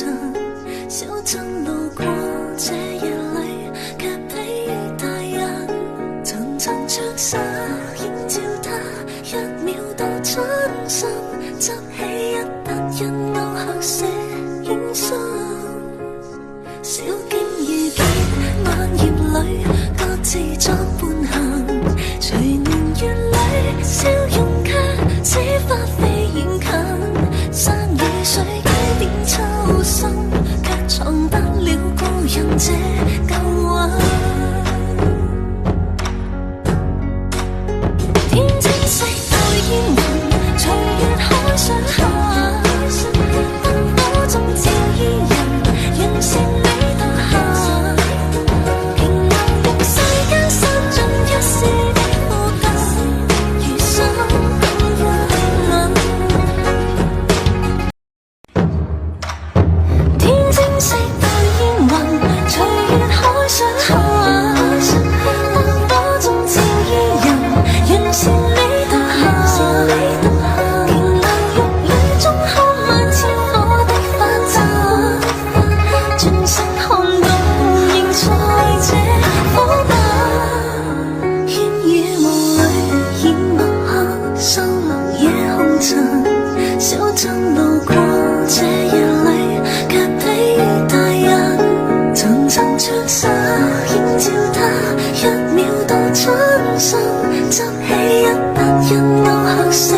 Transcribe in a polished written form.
塵，小鎮路過這夜裡，卻疲於大人。層層着實映照他，一秒到春心，執起一沓印勾後寫影信。小徑遇見萬葉裡，各自作伴行。隨年月裡，笑容卻似花飛遠近。山與水幾點秋深，卻藏不了故人這舊韻。天青色到煙雲，隨月海上下，燈火中照伊人，讓善美到下。平流用世間散盡一絲的負擔，餘生溫暖。天青色到煙雲，隨月海上下，燈火中照伊人，讓善美到下。平流玉壘中看萬千火的花綻，轉身看到仍在這火把。煙雨霧裡掩幕下，收留夜紅塵。小鎮路過這夜裡，卻疲於大人。層層着實映照他，一秒到春心，執起一沓印勾後寫